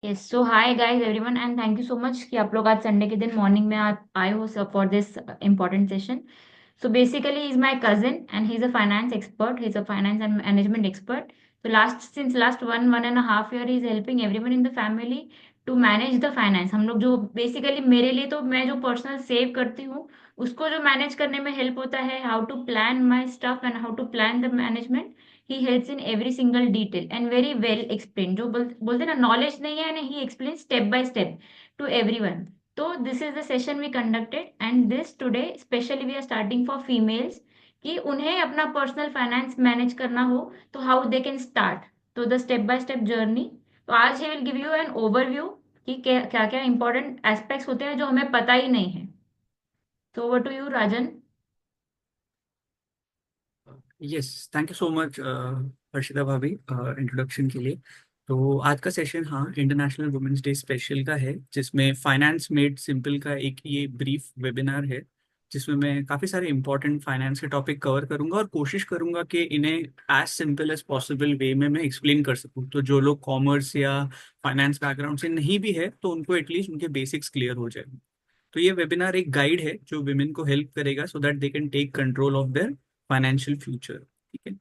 Yes so hi guys everyone and thank you so much कि आप लोग आज संडे के दिन मॉर्निंग में आए हो for this important session. So basically, he's my cousin and he's a finance expert. He's a finance and management expert. So since last one and a half year, he's helping everyone in the family to manage the finance. हम लोग जो basically मेरे लिए तो मैं जो personal save करती हूँ उसको जो manage करने में help होता है, how to plan my stuff and how to plan the management. He helps in every single detail and very well explained. जो बोलते हैं ना knowledge नहीं है ना, he explains step by step to everyone. So this is the session we conducted and this today especially we are starting for females कि उन्हें अपना पर्सनल फाइनेंस मैनेज करना हो तो हाउ दे कैन स्टार्ट. तो the step by step journey. तो आज he will give you an overview कि क्या क्या इंपॉर्टेंट एस्पेक्ट्स होते हैं जो हमें पता ही नहीं है. तो over to you Rajan. Yes, thank you so much Harshita भाभी इंट्रोडक्शन के लिए। तो आज का सेशन हाँ इंटरनेशनल वुमेन्स डे स्पेशल का है, जिसमें फाइनेंस मेड सिंपल का एक ये ब्रीफ वेबिनार है, जिसमें मैं काफ़ी सारे इंपॉर्टेंट फाइनेंस के टॉपिक कवर करूंगा और कोशिश करूंगा कि इन्हें as simple as possible way में मैं एक्सप्लेन कर सकूं। तो जो लोग कॉमर्स या फाइनेंस बैकग्राउंड से नहीं भी है तो उनको एटलीस्ट उनके बेसिक्स क्लियर हो जाए। तो ये वेबिनार एक गाइड है जो विमेन को हेल्प करेगा so that they can take control of their financial future. ठीक है,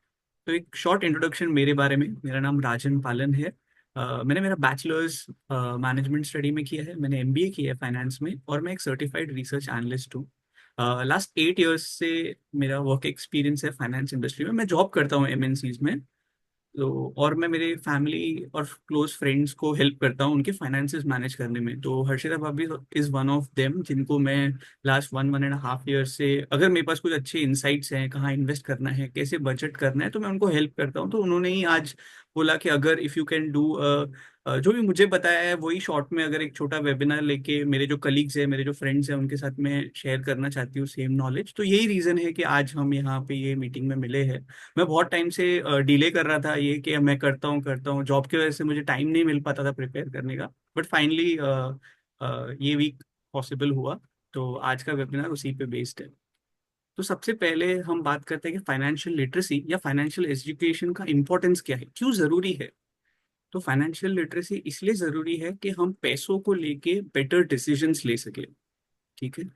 तो एक शॉर्ट इंट्रोडक्शन मेरे बारे में। मेरा नाम राजन पालन है। मैंने मेरा बैचलर्स मैनेजमेंट स्टडी में किया है, मैंने एमबीए किया है फाइनेंस में, और मैं एक सर्टिफाइड रिसर्च एनालिस्ट हूँ। लास्ट 8 इयर्स से मेरा वर्क एक्सपीरियंस है फाइनेंस इंडस्ट्री में। मैं जॉब करता हूँ एमएनसीज में। तो और मैं मेरे फैमिली और क्लोज फ्रेंड्स को हेल्प करता हूँ उनके फाइनेंसेस मैनेज करने में। तो हर्षिता भाभी इज वन ऑफ देम जिनको मैं last one and half year से, अगर मेरे पास कुछ अच्छे इंसाइट्स हैं कहाँ इन्वेस्ट करना है, कैसे बजट करना है, तो मैं उनको हेल्प करता हूँ। तो उन्होंने ही आज बोला कि अगर इफ़ यू कैन डू जो भी मुझे बताया है वही शॉर्ट में अगर एक छोटा वेबिनार लेके मेरे जो कलीग्स हैं, मेरे जो फ्रेंड्स हैं, उनके साथ मैं शेयर करना चाहती हूँ सेम नॉलेज। तो यही रीज़न है कि आज हम यहाँ पे ये मीटिंग में मिले हैं। मैं बहुत टाइम से डिले कर रहा था ये कि मैं करता हूँ जॉब की वजह से मुझे टाइम नहीं मिल पाता था प्रिपेयर करने का। बट फाइनली ये वीक पॉसिबल हुआ। तो आज का वेबिनार उसी पे बेस्ड है। तो सबसे पहले हम बात करते हैं कि फाइनेंशियल लिटरेसी या फाइनेंशियल एजुकेशन का इंपॉर्टेंस क्या है, क्यों जरूरी है। तो फाइनेंशियल लिटरेसी इसलिए जरूरी है कि हम पैसों को लेके बेटर डिसीजंस ले सके। ठीक है,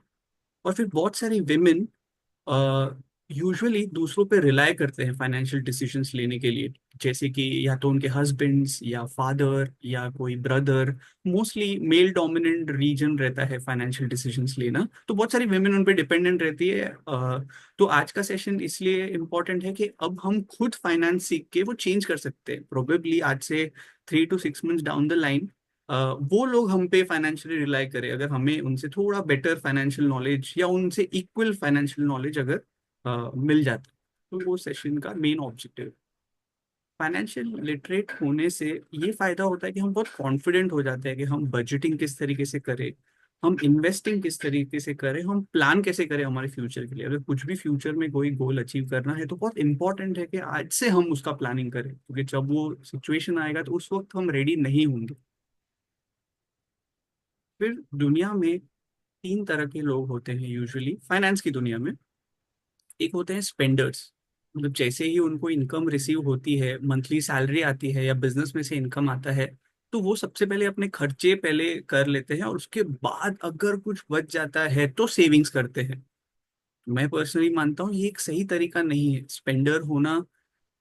और फिर बहुत सारी विमेन यूजुअली दूसरों पे रिलाय करते हैं फाइनेंशियल डिसीजंस लेने के लिए, जैसे कि या तो उनके हस्बैंड्स या फादर या कोई brother. Mostly male dominant reason रहता है फाइनेंशियल डिसीजंस लेना, तो बहुत सारी वेमेन उन पे डिपेंडेंट रहती है। तो आज का सेशन इसलिए इम्पोर्टेंट है कि अब हम खुद फाइनेंस सीख के वो चेंज कर सकते हैं। प्रोबेबली आज से 3 to 6 months down the line वो लोग हम पे फाइनेंशियली रिलाई करें अगर हमें उनसे थोड़ा बेटर फाइनेंशियल नॉलेज या उनसे इक्वल फाइनेंशियल नॉलेज अगर मिल जाता। तो वो सेशन का मेन ऑब्जेक्टिव। फाइनेंशियल लिटरेट होने से ये फायदा होता है कि हम बहुत कॉन्फिडेंट हो जाते हैं कि हम बजटिंग किस तरीके से करें, हम इन्वेस्टिंग किस तरीके से करें, हम प्लान कैसे करें हमारे फ्यूचर के लिए। अगर कुछ भी फ्यूचर में कोई गोल अचीव करना है तो बहुत इंपॉर्टेंट है कि आज से हम उसका प्लानिंग करें, क्योंकि जब वो सिचुएशन आएगा तो उस वक्त हम रेडी नहीं होंगे। फिर दुनिया में 3 तरह के लोग होते हैं यूजुअली फाइनेंस की दुनिया में। एक होते हैं स्पेंडर्स, मतलब जैसे ही उनको इनकम रिसीव होती है, मंथली सैलरी आती है या बिजनेस में से इनकम आता है, तो वो सबसे पहले अपने खर्चे पहले कर लेते हैं और उसके बाद अगर कुछ बच जाता है तो सेविंग्स करते हैं। मैं पर्सनली मानता हूँ ये एक सही तरीका नहीं है। स्पेंडर होना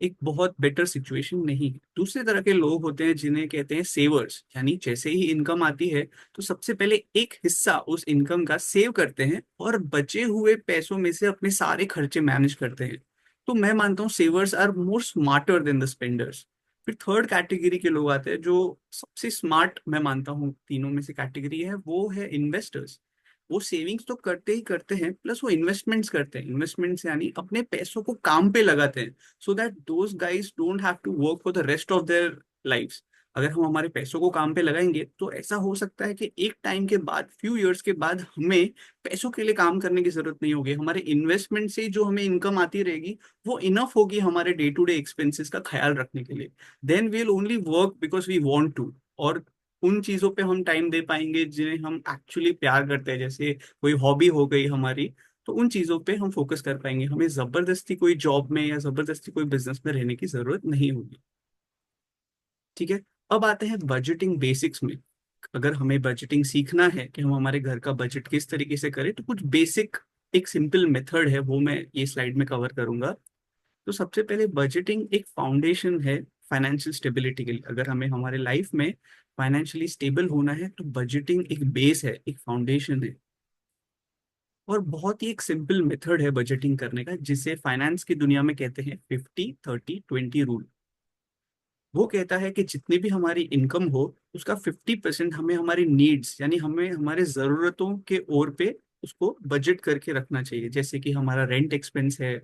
एक बहुत बेटर सिचुएशन नहीं है। दूसरे तरह के लोग होते हैं जिन्हें कहते हैं सेवर्स, यानी जैसे ही इनकम आती है तो सबसे पहले एक हिस्सा उस इनकम का सेव करते हैं और बचे हुए पैसों में से अपने सारे खर्चे मैनेज करते हैं। तो मैं मानता हूँ savers are more smarter than the spenders. फिर थर्ड कैटेगरी के लोग आते हैं जो सबसे स्मार्ट मैं मानता हूँ तीनों में से कैटेगरी है, वो है इन्वेस्टर्स। वो सेविंग्स तो करते ही करते हैं, प्लस वो इन्वेस्टमेंट्स करते हैं। इन्वेस्टमेंट्स यानी अपने पैसों को काम पे लगाते हैं so that those guys don't have to work for the rest of their lifes. अगर हम हमारे पैसों को काम पे लगाएंगे तो ऐसा हो सकता है कि एक टाइम के बाद, फ्यू इयर्स के बाद, हमें पैसों के लिए काम करने की जरूरत नहीं होगी। हमारे इन्वेस्टमेंट से जो हमें इनकम आती रहेगी वो इनफ होगी हमारे डे टू डे एक्सपेंसेस का ख्याल रखने के लिए। Then we will only work because we want to. और उन चीजों पे हम टाइम दे पाएंगे जिन्हें हम एक्चुअली प्यार करते हैं, जैसे कोई हॉबी हो गई हमारी। तो उन चीजों पे हम फोकस कर पाएंगे, हमें जबरदस्ती कोई जॉब में या जबरदस्ती कोई बिजनेस में रहने की जरूरत नहीं होगी। ठीक है, अब आते हैं बजटिंग बेसिक्स में। अगर हमें बजटिंग सीखना है कि हम हमारे घर का बजट किस तरीके से करें, तो कुछ बेसिक एक सिंपल मेथड है, वो मैं ये स्लाइड में कवर करूंगा। तो सबसे पहले बजटिंग एक फाउंडेशन है फाइनेंशियल स्टेबिलिटी के लिए। अगर हमें हमारे लाइफ में फाइनेंशियली स्टेबल होना है तो बजटिंग एक बेस है, एक फाउंडेशन है। और बहुत ही एक सिंपल मेथड है बजटिंग करने का, जिसे फाइनेंस की दुनिया में कहते हैं 50-30-20 रूल। वो कहता है कि जितनी भी हमारी इनकम हो, उसका 50% हमें हमारी नीड्स यानी हमें हमारे जरूरतों के ओर पे उसको बजट करके रखना चाहिए। जैसे कि हमारा रेंट एक्सपेंस है,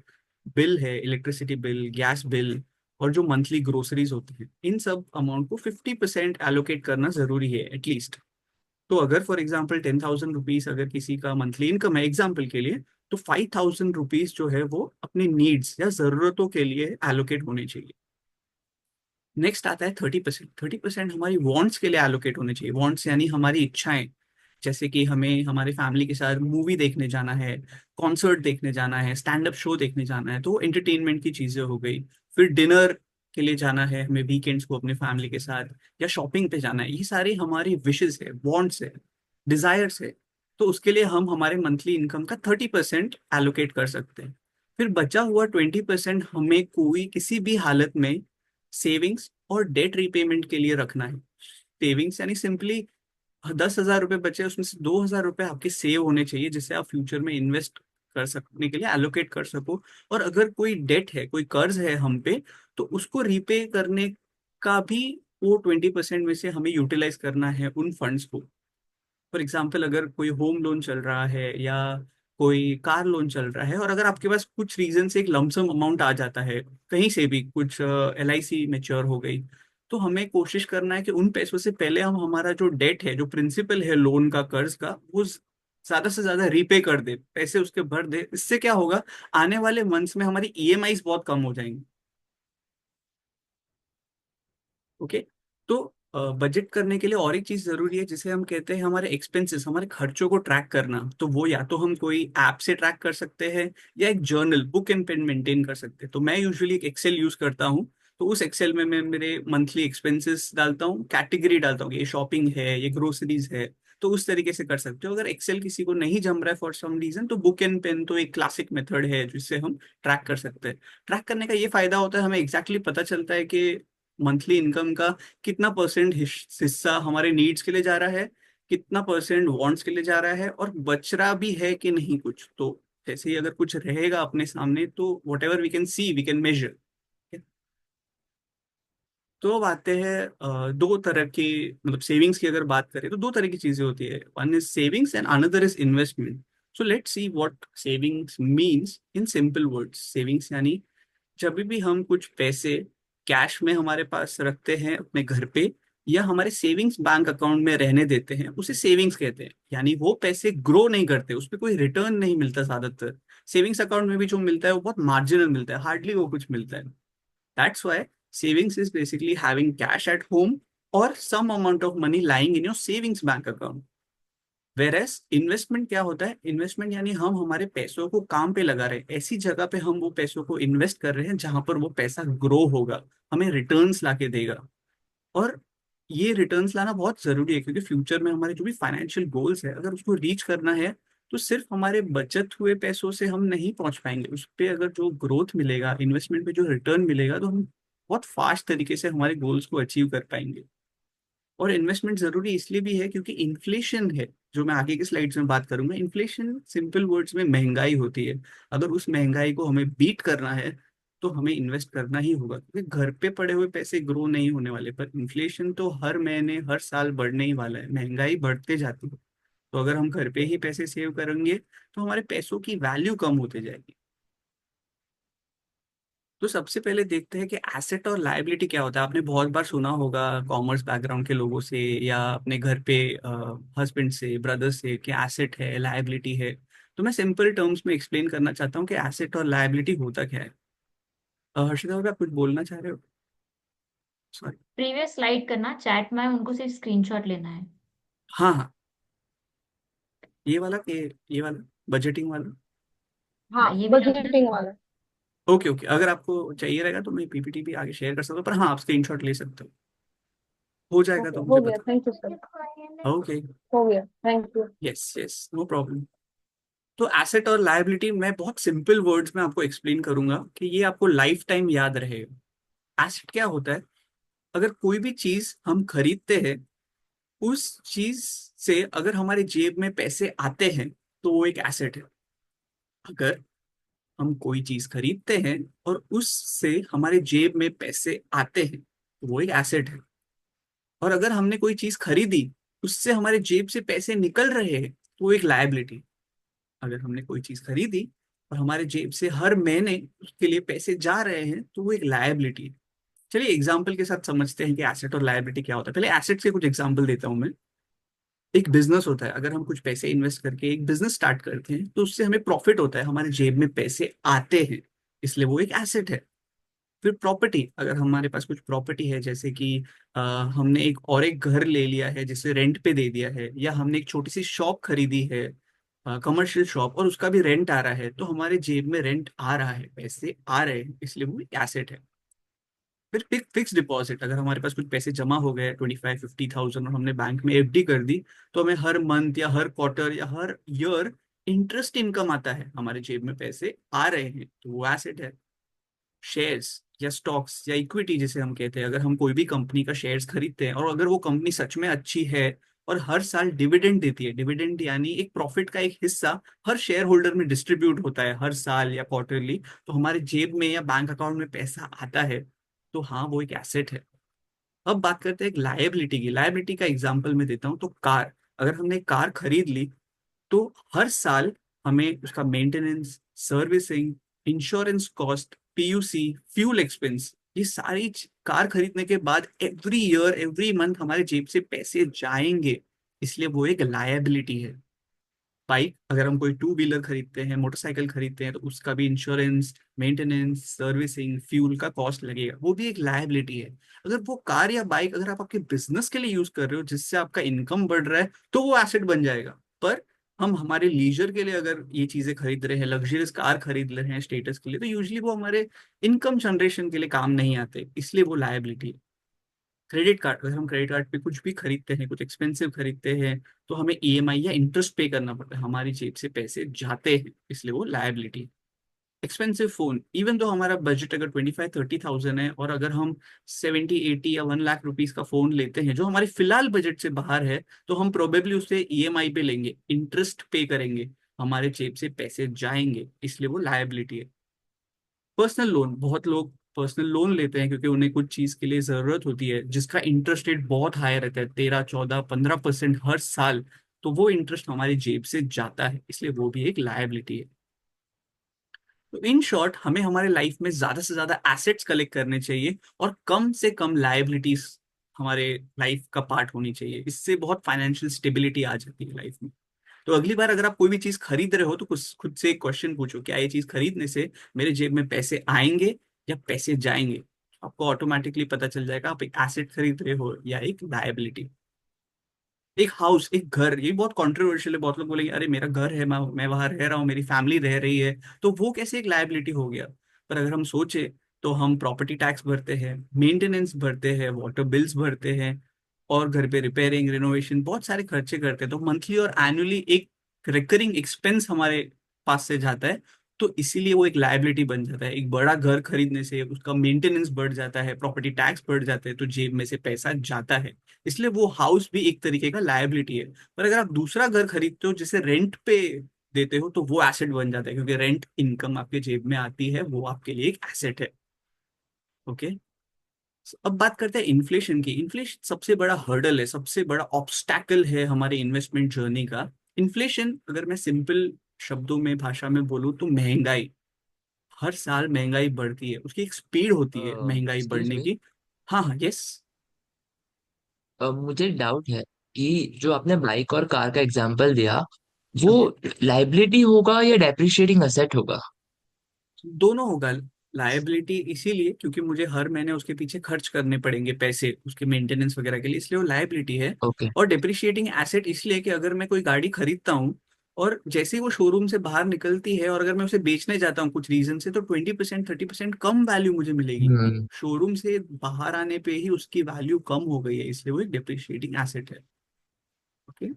बिल है, इलेक्ट्रिसिटी बिल, गैस बिल, और जो मंथली ग्रोसरीज होती हैं, इन सब अमाउंट को 50% एलोकेट करना जरूरी है एटलीस्ट। तो अगर फॉर एग्जाम्पल 10,000 रुपीज अगर किसी का मंथली इनकम है एग्जाम्पल के लिए, तो 5,000 रुपीज जो है वो अपनी नीड्स या जरूरतों के लिए एलोकेट होने चाहिए। नेक्स्ट आता है 30%। 30% हमारी वांट्स के लिए एलोकेट होने चाहिए। वांट्स यानी हमारी इच्छाएं, जैसे कि हमें हमारे फैमिली के साथ मूवी देखने जाना है, कॉन्सर्ट देखने जाना है, स्टैंड अप शो देखने जाना है, तो एंटरटेनमेंट की चीजें हो गई। फिर डिनर के लिए जाना है हमें वीकेंड्स को अपने फैमिली के साथ, या शॉपिंग पे जाना है, ये सारी हमारी विशेस है, वांट्स है, डिजायर्स है। तो उसके लिए हम हमारे मंथली इनकम का 30% एलोकेट कर सकते हैं। फिर बचा हुआ 20% हमें कोई किसी भी हालत में सेविंग्स और डेट रीपेमेंट के लिए रखना है। सेविंग्स यानी सिंपली 10,000 रुपए बचे, उसमें से 2,000 रुपए आपके सेव होने चाहिए, जिससे आप फ्यूचर में इन्वेस्ट कर सकने के लिए एलोकेट कर सको। और अगर कोई डेट है, कोई कर्ज है हम पे, तो उसको रीपे करने का भी वो 20% में से हमें यूटिलाइज करना है उन फंड्स को। फॉर एग्जाम्पल अगर कोई होम लोन चल रहा है या कोई कार लोन चल रहा है, और अगर आपके पास कुछ रीजन से एक लमसम अमाउंट आ जाता है, कहीं से भी कुछ LIC मैच्योर हो गई, तो हमें कोशिश करना है कि उन पैसों से पहले हम हमारा जो डेट है, जो प्रिंसिपल है लोन का, कर्ज का, वो ज्यादा से ज्यादा रीपे कर दे, पैसे उसके भर दे। इससे क्या होगा, आने वाले मंथ्स में हमारी EMIs बहुत कम हो जाएंगी। ओके। तो बजट करने के लिए और एक चीज जरूरी है, जिसे हम कहते हैं हमारे एक्सपेंसेस, हमारे खर्चों को ट्रैक करना। तो वो या तो हम कोई ऐप से ट्रैक कर सकते हैं, या एक journal, book and pen maintain कर सकते हैं। तो मैं यूजुअली एक एक्सेल यूज करता हूँ। तो उस एक्सेल में मैं मेरे मंथली एक्सपेंसेस डालता हूँ, कैटेगरी डालता हूँ कि ये शॉपिंग है, ये ग्रोसरीज है। तो उस तरीके से कर सकते हो। अगर एक्सेल किसी को नहीं जम रहा है फॉर सम रीजन, तो बुक एंड पेन तो एक क्लासिक मेथड है जिससे हम ट्रैक कर सकते हैं। ट्रैक करने का ये फायदा होता है, हमें एग्जैक्टली पता चलता है कि मंथली इनकम का कितना परसेंट हिस्सा हमारे नीड्स के लिए जा रहा है, कितना परसेंट वांट्स के लिए जा रहा है, और बच रहा भी है कि नहीं कुछ। तो जैसे ही अगर कुछ रहेगा अपने सामने, तो whatever we can see we can measure. तो अब आते हैं दो तरह की, मतलब सेविंग्स की अगर बात करें तो दो तरह की चीजें होती है। One is savings and another is investment. So let's see what savings means in simple words. Savings यानी जब भी हम कुछ पैसे कैश में हमारे पास रखते हैं अपने घर पे, या हमारे सेविंग्स बैंक अकाउंट में रहने देते हैं, उसे सेविंग्स कहते हैं। यानी वो पैसे ग्रो नहीं करते, उस पर कोई रिटर्न नहीं मिलता ज्यादातर। सेविंग्स अकाउंट में भी जो मिलता है वो बहुत मार्जिनल मिलता है, हार्डली वो कुछ मिलता है। That's why savings is basically having cash at home और some amount of money lying in your savings bank account. Whereas investment क्या होता है, इन्वेस्टमेंट यानी हम हमारे पैसों को काम पे लगा रहे हैं, ऐसी जगह पे हम वो पैसों को इन्वेस्ट कर रहे हैं जहां पर वो पैसा ग्रो होगा, हमें रिटर्न्स लाके देगा। और ये रिटर्न्स लाना बहुत जरूरी है, क्योंकि फ्यूचर में हमारे जो भी फाइनेंशियल गोल्स है, अगर उसको रीच करना है, तो सिर्फ हमारे बचत हुए पैसों से हम नहीं पहुंच पाएंगे। उस पे अगर जो ग्रोथ मिलेगा, इन्वेस्टमेंट पे जो रिटर्न मिलेगा, तो हम बहुत फास्ट तरीके से हमारे गोल्स को अचीव कर पाएंगे। और इन्वेस्टमेंट जरूरी इसलिए भी है क्योंकि इन्फ्लेशन है, जो मैं आगे की स्लाइड्स में बात करूंगा। इन्फ्लेशन सिंपल वर्ड्स में महंगाई होती है। अगर उस महंगाई को हमें बीट करना है, तो हमें इन्वेस्ट करना ही होगा, क्योंकि घर पे पड़े हुए पैसे ग्रो नहीं होने वाले। पर इन्फ्लेशन तो हर महीने हर साल बढ़ने ही वाला है, महंगाई बढ़ते जाती है। तो अगर हम घर पे ही पैसे सेव करेंगे, तो हमारे पैसों की वैल्यू कम होते जाएगी। तो सबसे पहले देखते हैं कि एसेट और लायबिलिटी क्या होता है। आपने बहुत बार सुना होगा कॉमर्स बैकग्राउंड के लोगों से, या अपने घर पे हस्बैंड से, ब्रदर से, कि एसेट है, लायबिलिटी है। तो मैं सिंपल टर्म्स में एक्सप्लेन करना चाहता हूँ कि एसेट और लायबिलिटी होता क्या है। हर्षिता भाई, आप कुछ बोलना चाह रहे हो? सॉरी। प्रीवियस स्लाइड करना चैट में, उनको सिर्फ स्क्रीनशॉट लेना है। हाँ हाँ, ये वाला के, ये वाला बजटिंग वाला। हाँ, ये भी रखना। बजटिंग वाला। ओके ओके, अगर आपको चाहिए रहेगा तो मैं PPT भी आगे शेयर कर सकता हूँ, पर हाँ, आप स्क्रीनशॉट ले सकते हो। हो जाएगा ओके, तो हो मुझे गया, बता। Thank you sir. ओके। हो गया, thank you. Yes yes, no problem. तो एसेट और लायबिलिटी मैं बहुत सिंपल वर्ड्स में आपको एक्सप्लेन करूंगा कि ये आपको लाइफ टाइम याद रहेगा। एसेट क्या होता है? अगर कोई भी चीज हम खरीदते हैं, उस चीज से अगर हमारे जेब में पैसे आते हैं तो वो एक एसेट है। अगर हम कोई चीज खरीदते हैं और उससे हमारे जेब में पैसे आते हैं तो वो एक एसेट है। और अगर हमने कोई चीज खरीदी, उससे हमारे जेब से पैसे निकल रहे हैं तो वो एक लायबिलिटी। अगर हमने कोई चीज खरीदी और हमारे जेब से हर महीने उसके लिए पैसे जा रहे हैं तो वो एक लायबिलिटी है। चलिए एग्जाम्पल के साथ समझते हैं कि एसेट और लायबिलिटी क्या होता है। पहले एसेट से कुछ एग्जाम्पल देता हूं मैं। एक बिजनेस होता है, अगर हम कुछ पैसे इन्वेस्ट करके एक बिजनेस स्टार्ट करते हैं तो उससे हमें प्रॉफिट होता है, हमारे जेब में पैसे आते हैं, इसलिए वो एक एसेट है। फिर प्रॉपर्टी, अगर हमारे पास कुछ प्रॉपर्टी है, जैसे कि हमने एक घर ले लिया है जिसे रेंट पे दे दिया है, या हमने एक छोटी सी शॉप खरीदी है, कमर्शियल शॉप, और उसका भी रेंट आ रहा है, तो हमारे जेब में रेंट आ रहा है, पैसे आ रहे हैं, इसलिए वो एक एसेट है। फिर फिक्स डिपॉजिट, अगर हमारे पास कुछ पैसे जमा हो गए 25-50,000 और हमने बैंक में एफडी कर दी, तो हमें हर मंथ या हर क्वार्टर या हर ईयर इंटरेस्ट इनकम आता है, हमारे जेब में पैसे आ रहे हैं, तो वो एसेट है। शेयर्स या स्टॉक्स या इक्विटी जिसे हम कहते हैं, अगर हम कोई भी कंपनी का शेयर्स खरीदते हैं और अगर वो कंपनी सच में अच्छी है और हर साल डिविडेंड देती है, डिविडेंड यानी एक प्रॉफिट का एक हिस्सा हर शेयर होल्डर में डिस्ट्रीब्यूट होता है हर साल या क्वार्टरली, तो हमारे जेब में या बैंक अकाउंट में पैसा आता है, तो हाँ वो एक एसेट है। अब बात करते हैं एक लायबिलिटी की। लायबिलिटी का एग्जांपल मैं देता हूँ, तो कार, अगर हमने एक कार खरीद ली तो हर साल हमें उसका maintenance, servicing, insurance cost, PUC, fuel expense, ये सारी कार खरीदने के बाद एवरी ईयर एवरी मंथ हमारे जेब से पैसे जाएंगे, इसलिए वो एक लायबिलिटी है। बाइक, अगर हम कोई टू व्हीलर खरीदते हैं, मोटरसाइकिल खरीदते हैं, तो उसका भी इंश्योरेंस, मेंटेनेंस, सर्विसिंग, फ्यूल का कॉस्ट लगेगा, वो भी एक लायबिलिटी है। अगर वो कार या बाइक अगर आप आपके बिजनेस के लिए यूज कर रहे हो जिससे आपका इनकम बढ़ रहा है तो वो एसेट बन जाएगा। पर हम हमारे लीजर के लिए अगर ये चीजें खरीद रहे हैं, लग्जरियस कार खरीद रहे हैं स्टेटस के लिए, तो यूजली वो हमारे इनकम जनरेशन के लिए काम नहीं आते, इसलिए वो लायबिलिटी है। क्रेडिट कार्ड, अगर हम क्रेडिट कार्ड पे कुछ भी खरीदते हैं, कुछ एक्सपेंसिव खरीदते हैं, तो हमें ईएमआई या इंटरेस्ट पे करना पड़ता है, हमारी जेब से पैसे जाते हैं, इसलिए वो लायबिलिटी है। एक्सपेंसिव फोन, इवन तो हमारा बजट अगर 25-30,000 है और अगर हम 70-80 या 1 लाख रुपीज का फोन लेते हैं जो हमारे फिलहाल बजट से बाहर है, तो हम प्रोबेबली उसे ईएमआई पे लेंगे, इंटरेस्ट पे करेंगे, हमारे जेब से पैसे जाएंगे, इसलिए वो लायबिलिटी है। पर्सनल लोन, बहुत लोग पर्सनल लोन लेते हैं क्योंकि उन्हें कुछ चीज के लिए जरूरत होती है जिसका इंटरेस्ट रेट बहुत हाई रहता है, 13-14-15% हर साल, तो वो इंटरेस्ट हमारी जेब से जाता है, इसलिए वो भी एक लायबिलिटी है। तो इन शॉर्ट, हमें हमारे लाइफ में ज्यादा से ज्यादा एसेट्स कलेक्ट करने चाहिए और कम से कम लायबिलिटीज हमारे लाइफ का पार्ट होनी चाहिए, इससे बहुत फाइनेंशियल स्टेबिलिटी आ जाती है लाइफ में। तो अगली बार अगर आप कोई भी चीज खरीद रहे हो तो कुछ खुद से एक क्वेश्चन पूछो, क्या ये चीज खरीदने से मेरे जेब में पैसे आएंगे या पैसे जाएंगे? आपको ऑटोमेटिकली पता चल जाएगा आप एक एसेट खरीद रहे हो या एक लायबिलिटी। एक हाउस, एक घर, ये बहुत कंट्रोवर्शियल है, बहुत लोग बोलेंगे अरे मेरा घर है, मैं वहां रह रहा हूँ, मेरी फैमिली रह रही है, तो वो कैसे एक लायबिलिटी हो गया? पर अगर हम सोचे तो हम प्रॉपर्टी टैक्स भरते हैं, मेंटेनेंस भरते हैं, वाटर बिल्स भरते हैं, और घर पे रिपेयरिंग, रिनोवेशन, बहुत सारे खर्चे करते हैं, तो मंथली और एनुअली एक रिकरिंग एक्सपेंस हमारे पास से जाता है, तो इसीलिए वो एक लायबिलिटी बन जाता है। एक बड़ा घर खरीदने से उसका मेंटेनेंस बढ़ जाता है, प्रॉपर्टी टैक्स बढ़ जाता है, तो जेब में से पैसा जाता है, इसलिए वो हाउस भी एक तरीके का लायबिलिटी है। पर अगर आप दूसरा घर खरीदते हो जिसे रेंट पे देते हो तो वो एसेट बन जाता है, क्योंकि रेंट इनकम आपके जेब में आती है, वो आपके लिए एक एसेट है। ओके। अब बात करते हैं इन्फ्लेशन की। इन्फ्लेशन सबसे बड़ा हर्डल है, सबसे बड़ा ऑब्स्टैकल है हमारे इन्वेस्टमेंट जर्नी का। इन्फ्लेशन, अगर मैं सिंपल शब्दों में, भाषा में बोलूँ तो महंगाई। हर साल महंगाई बढ़ती है, उसकी एक स्पीड होती है महंगाई एक्सक्यूज बढ़ने मी। की। हाँ हाँ, यस। मुझे डाउट है कि जो आपने बाइक और कार का एग्जांपल दिया, वो ओके, लाइबिलिटी होगा या डेप्रिशिएटिंग असेट होगा? दोनों होगा। लायबिलिटी इसीलिए क्योंकि मुझे हर महीने उसके पीछे खर्च करने पड़ेंगे पैसे उसके मेंटेनेंस वगैरह के लिए, इसलिए वो लायबिलिटी है। ओके। और डिप्रिशिएटिंग एसेट इसलिए कि अगर मैं कोई गाड़ी खरीदता हूँ और जैसे ही वो शोरूम से बाहर निकलती है और अगर मैं उसे बेचने जाता हूँ कुछ रीजन से, तो 20% 30% कम वैल्यू मुझे मिलेगी। हम्म। शोरूम से बाहर आने पे ही उसकी वैल्यू कम हो गई है, इसलिए वो एक डिप्रिशिएटिंग एसेट है। ओके।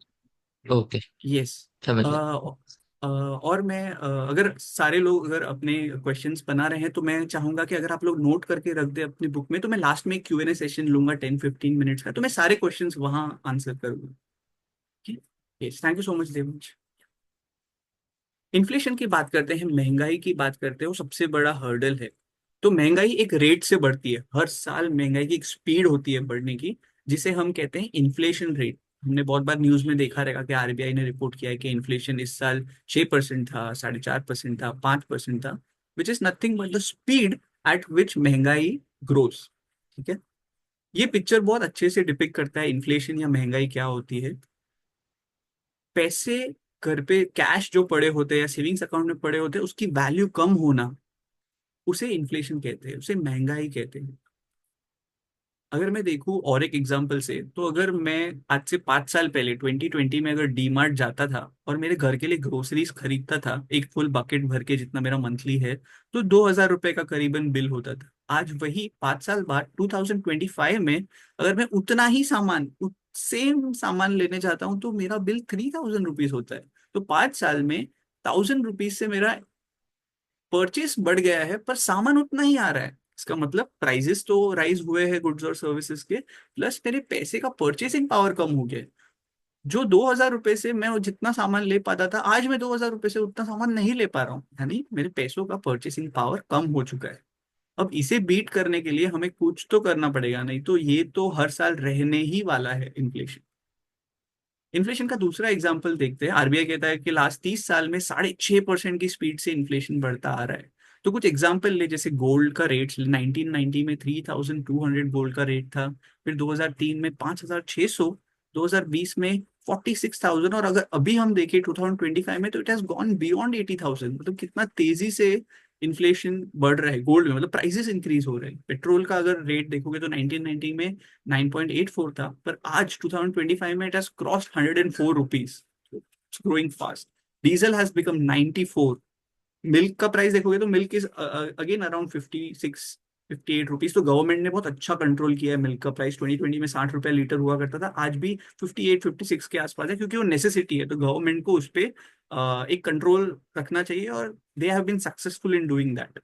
Okay, yes. समझ गया। और मैं अगर सारे लोग अगर अपने क्वेश्चंस बना रहे हैं तो मैं चाहूंगा कि अगर आप लोग नोट करके रख दे अपनी बुक में, तो मैं लास्ट में एक Q&A सेशन लूंगा 10-15 मिनट्स का, तो मैं सारे क्वेश्चंस वहां आंसर करूंगा। Yes, thank you so much Devansh. Inflation की बात करते हैं, महंगाई की बात करते हैं, वो सबसे बड़ा हर्डल है। तो महंगाई एक रेट से बढ़ती है, हर साल महंगाई की एक स्पीड होती है बढ़ने की, जिसे हम कहते हैं इन्फ्लेशन रेट। हमने बहुत बार न्यूज में देखा रहेगा कि आरबीआई ने रिपोर्ट किया है कि इन्फ्लेशन इस साल 6% था, 4.5% था, 5% था, which is nothing but the speed at विच महंगाई ग्रोस। ठीक है। ये पिक्चर बहुत अच्छे से डिपिक्ट करता है इन्फ्लेशन या महंगाई क्या होती है। पैसे घर पे कैश जो पड़े होते हैं या सेविंग्स अकाउंट में पड़े होते हैं, उसकी वैल्यू कम होना, उसे इन्फ्लेशन कहते हैं, उसे महंगाई कहते हैं। अगर मैं देखूं और एक एग्जांपल से, तो अगर मैं आज से 5 साल पहले 2020 में अगर डी मार्ट जाता था और मेरे घर के लिए ग्रोसरीज खरीदता था एक फुल बकेट भर के जितना मेरा मंथली है, तो 2,000 रुपए का करीबन बिल होता था। आज वही 5 साल बाद 2025 में अगर मैं उतना ही सामान, सेम सामान लेने जाता हूँ, तो मेरा बिल 3,000 रुपीज होता है। तो 5 साल में 1,000 रुपीज से मेरा परचेस बढ़ गया है, पर सामान उतना ही आ रहा है। इसका मतलब प्राइजेस तो राइज हुए हैं गुड्स और सर्विसेज के, प्लस मेरे पैसे का परचेसिंग पावर कम हो गया है। जो 2,000 रुपए से मैं वो जितना सामान ले पाता था, आज मैं 2,000 रुपए से उतना सामान नहीं ले पा रहा हूँ, यानी मेरे पैसों का परचेसिंग पावर कम हो चुका है। अब इसे बीट करने के लिए हमें कुछ तो करना पड़ेगा, नहीं तो ये तो हर साल रहने ही वाला है इन्फ्लेशन। इन्फ्लेशन का दूसरा एग्जाम्पल देखते हैं। आरबीआई कहता है कि लास्ट 30 साल में 6.5% की स्पीड से इन्फ्लेशन बढ़ता आ रहा है। तो कुछ एग्जाम्पल ले, जैसे गोल्ड का रेट 1990 में 3,200 गोल्ड का रेट था, फिर 2003 में 5,600, 2020 में 46,000, और अगर अभी हम देखें 2025 में, तो इट हैज गॉन बियॉन्ड 80,000। मतलब कितना तेजी से इन्फ्लेशन बढ़ रहा है गोल्ड में, मतलब प्राइसेस इंक्रीज हो रहे हैं। पेट्रोल का अगर रेट देखोगे तो 1990 में 9.84 था, पर आज 2025 में it has cross 104 rupees, growing fast. Diesel has become 94। Milk का प्राइस देखोगे तो milk is again around 56-58 rupees. तो गवर्नमेंट ने बहुत अच्छा कंट्रोल किया है मिल्क का प्राइस। 2020 में 60 रुपए लीटर हुआ करता था, आज भी 58-56 के आसपास है, क्योंकि वो नेसेसिटी है। तो गवर्नमेंट को उस पर एक कंट्रोल रखना चाहिए, और they have been successful in doing that.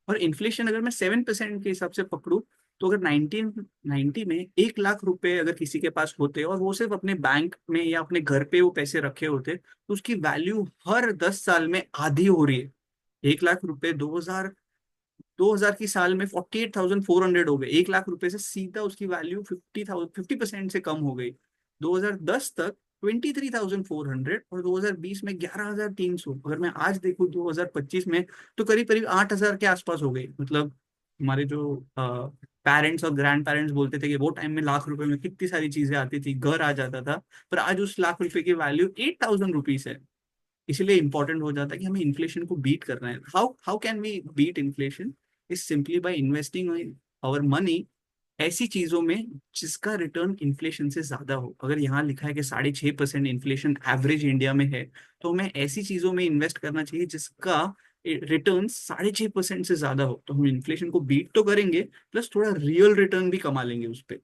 और इन्फ्लेशन अगर मैं 7% के हिसाब से पकड़ूं, तो अगर 1990 में 1 लाख रुपए अगर किसी के पास होते और वो सिर्फ अपने बैंक में या अपने घर पे वो पैसे रखे होते, तो उसकी वैल्यू हर 10 साल में आधी हो रही है। 1 लाख रुपए 2000 की साल में 48,400 हो गए। 1 लाख रुपए से सीधा उसकी वैल्यू 50% से कम हो गई। 2010 तक 23,400, और 2020 में 11,300। अगर मैं आज देखूं 2025 में, तो करीब करीब 8,000 के आसपास हो गई। मतलब हमारे जो पेरेंट्स और ग्रैंड पेरेंट्स बोलते थे कि वो टाइम में लाख रुपए में कितनी सारी चीजें आती थी, घर आ जाता था, पर आज उस लाख रुपए की वैल्यू 8,000 रुपीज है। इसलिए इंपॉर्टेंट हो जाता है कि हमें इन्फ्लेशन को बीट करना है। How can we beat inflation? Is simply by investing our money ऐसी चीजों में जिसका रिटर्न इन्फ्लेशन से ज्यादा हो। अगर यहाँ लिखा है कि 6.5% इन्फ्लेशन एवरेज इंडिया में है, तो हमें ऐसी चीजों में इन्वेस्ट करना चाहिए जिसका रिटर्न 6.5% से ज्यादा हो। तो हम इन्फ्लेशन को बीट तो करेंगे, प्लस थोड़ा रियल रिटर्न भी कमा लेंगे उस पर।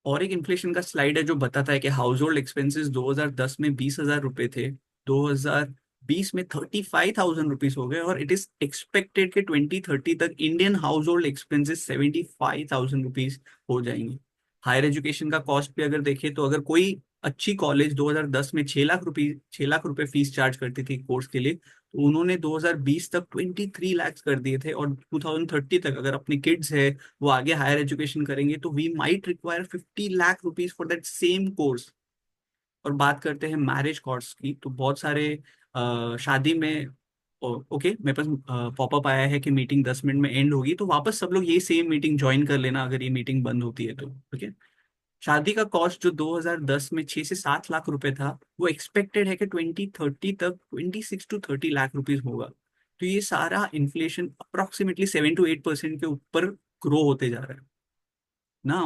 और एक इन्फ्लेशन का स्लाइड है जो बताता है कि हाउस होल्ड एक्सपेंसेस 2010 में 20,000 रुपए थे, 2020 में 35,000 रुपीज हो गए, और इट इज एक्सपेक्टेड कि 2030 तक Indian house hold expenses 75,000 rupees हो जाएंगे। हायर एजुकेशन का कॉस्ट भी अगर देखें, तो अगर कोई अच्छी कॉलेज 2010 में 6 लाख रुपए फीस चार्ज करती थी कोर्स के लिए, तो उन्होंने 2020 तक 23 लाख कर दिए थे। और 2030 तक अगर अपनी किड्स है वो आगे हायर एजुकेशन करेंगे, तो we might require 50 lakh rupees for that same course. और बात करते हैं मैरिज कॉस्ट की, तो बहुत सारे शादी में, ओके मेरे पास पॉपअप आया है कि मीटिंग 10 मिनट में एंड होगी, तो वापस सब लोग ये सेम मीटिंग ज्वाइन कर लेना अगर ये मीटिंग बंद होती है तो। ओके। शादी का कॉस्ट जो 2010 में 6 से 7 लाख रुपए था, वो एक्सपेक्टेड है कि 2030 तक 26 to 30 लाख रुपीज होगा। तो ये सारा इन्फ्लेशन अप्रोक्सीमेटली 7 to 8% के ऊपर ग्रो होते जा रहा है ना।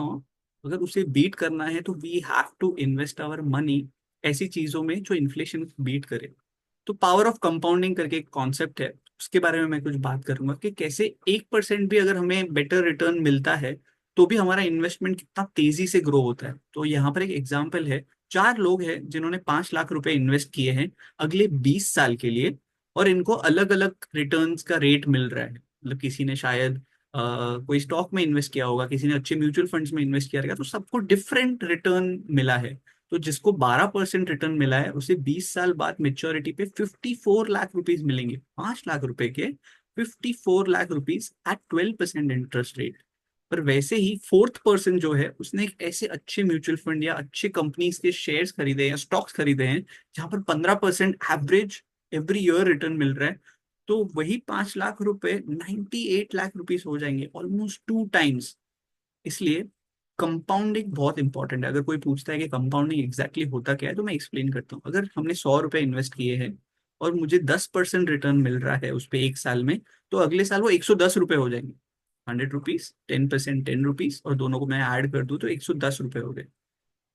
अगर उसे बीट करना है तो we have to invest our money ऐसी चीजों में जो इन्फ्लेशन बीट करे। तो पावर ऑफ कंपाउंडिंग करके एक कॉन्सेप्ट है, उसके बारे में मैं कुछ बात करूंगा कि कैसे 1% भी अगर हमें बेटर रिटर्न मिलता है तो भी हमारा इन्वेस्टमेंट कितना तेजी से ग्रो होता है। तो यहाँ पर एक एग्जाम्पल है, 4 लोग हैं जिन्होंने 5 लाख रुपए इन्वेस्ट किए हैं अगले 20 साल के लिए, और इनको अलग अलग रिटर्न्स का रेट मिल रहा है। मतलब किसी ने शायद कोई स्टॉक में इन्वेस्ट किया होगा, किसी ने अच्छे म्यूचुअल फंड्स में इन्वेस्ट किया रहेगा, तो सबको डिफरेंट रिटर्न मिला है। तो जिसको 12% रिटर्न मिला है उसे 20 साल बाद मेच्योरिटी पे 54 लाख रुपीज मिलेंगे। 5 लाख रुपए के 54 lakh rupees at 12% interest rate. पर वैसे ही फोर्थ पर्सन जो है उसने एक ऐसे अच्छे म्यूचुअल फंड या अच्छे कंपनीज के शेयर्स खरीदे हैं या स्टॉक्स खरीदे हैं जहां पर 15% एवरेज एवरी ईयर रिटर्न मिल रहा है। तो वही 5 लाख रुपए 98 लाख रुपीज हो जाएंगे, ऑलमोस्ट 2 टाइम्स। इसलिए कंपाउंडिंग बहुत इंपॉर्टेंट है। अगर कोई पूछता है कि कंपाउंडिंग एग्जैक्टली होता क्या है तो मैं एक्सप्लेन करता हूँ। अगर हमने 100 रुपए इन्वेस्ट किए हैं और मुझे 10% रिटर्न मिल रहा है उस पर 1 साल में, तो अगले साल वो 110 रुपए हो जाएंगे। 100 रुपीज, 10% 10 रुपीज, और दोनों को मैं ऐड कर दूं तो 110 रुपए हो गए।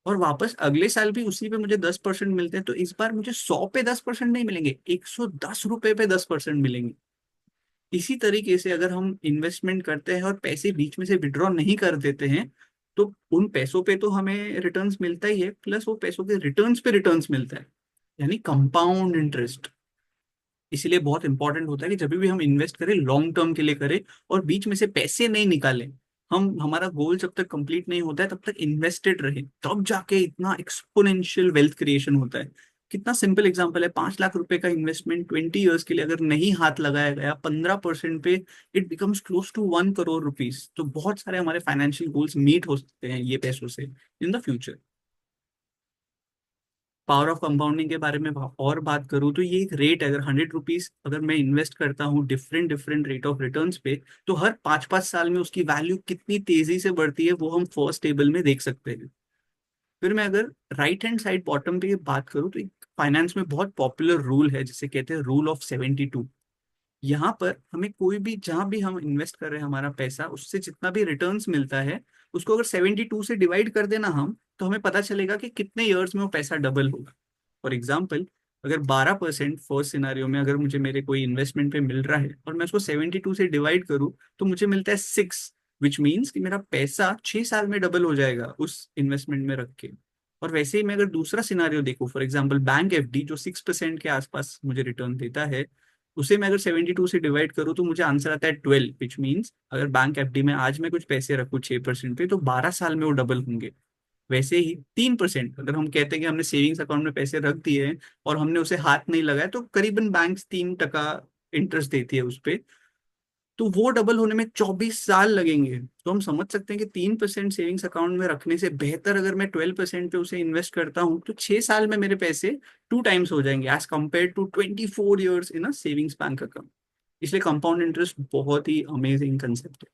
और वापस अगले साल भी उसी पे मुझे 10% मिलते हैं, तो इस बार मुझे 100 पे 10% नहीं मिलेंगे, 110 रुपए पे 10% मिलेंगे। इसी तरीके से अगर हम इन्वेस्टमेंट करते हैं और पैसे बीच में से विड्रॉ नहीं कर देते हैं, तो उन पैसों पे तो हमें रिटर्न्स मिलता ही है, प्लस वो पैसों के रिटर्न्स पे रिटर्न्स मिलता है, यानी कंपाउंड इंटरेस्ट। इसीलिए बहुत इंपॉर्टेंट होता है कि जब भी हम इन्वेस्ट करें लॉन्ग टर्म के लिए करें और बीच में से पैसे नहीं निकालें। हम हमारा गोल जब तक कंप्लीट नहीं होता है तब तक इन्वेस्टेड रहे, तब जाके इतना एक्सपोनेंशियल वेल्थ क्रिएशन होता है। कितना सिंपल एग्जांपल है, 5 लाख रुपए का इन्वेस्टमेंट 20 ईयर्स के लिए अगर नहीं हाथ लगाया गया 15% पे, it becomes close to 1 crore rupees. तो बहुत सारे हमारे फाइनेंशियल गोल्स मीट हो सकते हैं ये पैसों से in the future. Power of compounding के बारे में और बात करूँ तो ये एक रेट है। अगर 100 रुपीज अगर मैं इन्वेस्ट करता हूँ different different rate of returns पे, तो हर 5-5 साल में उसकी वैल्यू कितनी तेजी से बढ़ती है वो हम फर्स्ट टेबल में देख सकते हैं। फिर मैं अगर राइट हैंड साइड बॉटम पे बात करूँ तो एक फाइनेंस में बहुत पॉपुलर रूल है जिसे कहते हैं रूल ऑफ 72। यहाँ पर हमें कोई भी जहां भी हम इन्वेस्ट कर रहे हैं हमारा पैसा, उससे जितना भी रिटर्न्स मिलता है उसको अगर 72 से डिवाइड कर देना हम, तो हमें पता चलेगा कि कितने ईयर्स में वो पैसा डबल होगा। फॉर एग्जाम्पल, अगर 12% फर्स्ट सिनारियो में अगर मुझे मेरे कोई इन्वेस्टमेंट पे मिल रहा है और मैं उसको 72 से डिवाइड करूँ तो मुझे मिलता है 6, विच मीन्स कि मेरा पैसा 6 साल में डबल हो जाएगा उस इन्वेस्टमेंट में रख के। और वैसे ही मैं अगर दूसरा सिनारियो देखूँ, फॉर एग्जाम्पल बैंक एफडी जो 6% के आसपास मुझे रिटर्न देता है, उसे मैं अगर 72 से डिवाइड करूँ तो मुझे आंसर आता है 12, विच मीन्स अगर बैंक एफडी में आज मैं कुछ पैसे रखूँ 6% पे तो 12 साल में वो डबल होंगे। वैसे ही 3% अगर हम कहते हैं कि हमने सेविंग्स अकाउंट में पैसे रख दिए हैं और हमने उसे हाथ नहीं लगाया, तो करीबन बैंक 3% इंटरेस्ट देती है उस पे, तो वो डबल होने में 24 साल लगेंगे। तो हम समझ सकते हैं कि 3% सेविंग्स अकाउंट में रखने से बेहतर अगर मैं 12% पे उसे इन्वेस्ट करता हूँ तो 6 साल में मेरे पैसे 2 टाइम्स हो जाएंगे as compare to 24 years in a savings bank account. इसलिए कंपाउंड इंटरेस्ट बहुत ही अमेजिंग कंसेप्ट है।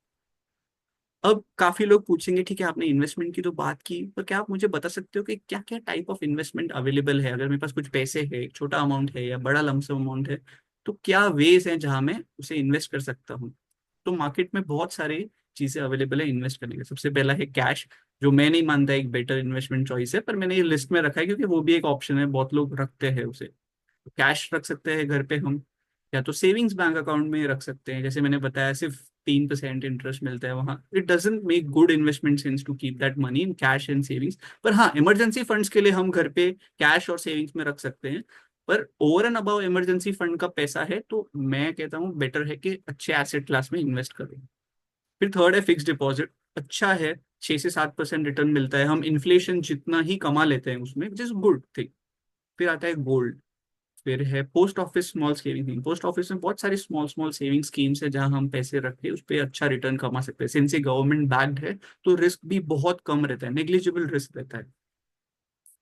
अब काफी लोग पूछेंगे ठीक है आपने इन्वेस्टमेंट की तो बात की, पर क्या आप मुझे बता सकते हो कि क्या क्या टाइप ऑफ इन्वेस्टमेंट अवेलेबल है? अगर मेरे पास कुछ पैसे है, छोटा अमाउंट है या बड़ा लमसम अमाउंट है, तो क्या वेज हैं जहां मैं उसे इन्वेस्ट कर सकता हूँ? तो मार्केट में बहुत सारी चीजें अवेलेबल है इन्वेस्ट करने के। सबसे पहला है कैश, जो मैं नहीं मानता एक बेटर इन्वेस्टमेंट चॉइस है, पर मैंने ये लिस्ट में रखा है क्योंकि वो भी एक ऑप्शन है, बहुत लोग रखते हैं उसे। कैश रख सकते हैं घर पे हम, या तो सेविंग्स बैंक अकाउंट में रख सकते हैं। जैसे मैंने बताया सिर्फ 3% इंटरेस्ट मिलता है वहां, it doesn't make good investment sense to keep that money in cash and savings. पर हाँ, इमरजेंसी फंड्स के लिए हम घर पे कैश और सेविंग्स में रख सकते हैं। पर over and above emergency fund का पैसा है तो मैं कहता हूँ बेटर है कि अच्छे एसेट क्लास में इन्वेस्ट करें। फिर थर्ड है फिक्स डिपॉजिट, अच्छा है, 6 से 7% रिटर्न मिलता है, हम इन्फ्लेशन जितना ही कमा लेते हैं उसमें, विच इज गुड थिंग। फिर आता है गोल्ड। फिर है post office small saving scheme. Post office में बहुत सारी स्मॉल स्मॉल सेविंग स्कीम्स है जहां हम पैसे रख के उस पर अच्छा रिटर्न कमा सकते हैं। सिंस ये गवर्नमेंट बैक्ड है तो रिस्क भी बहुत कम रहता है, नेग्लिजिबल रिस्क रहता है।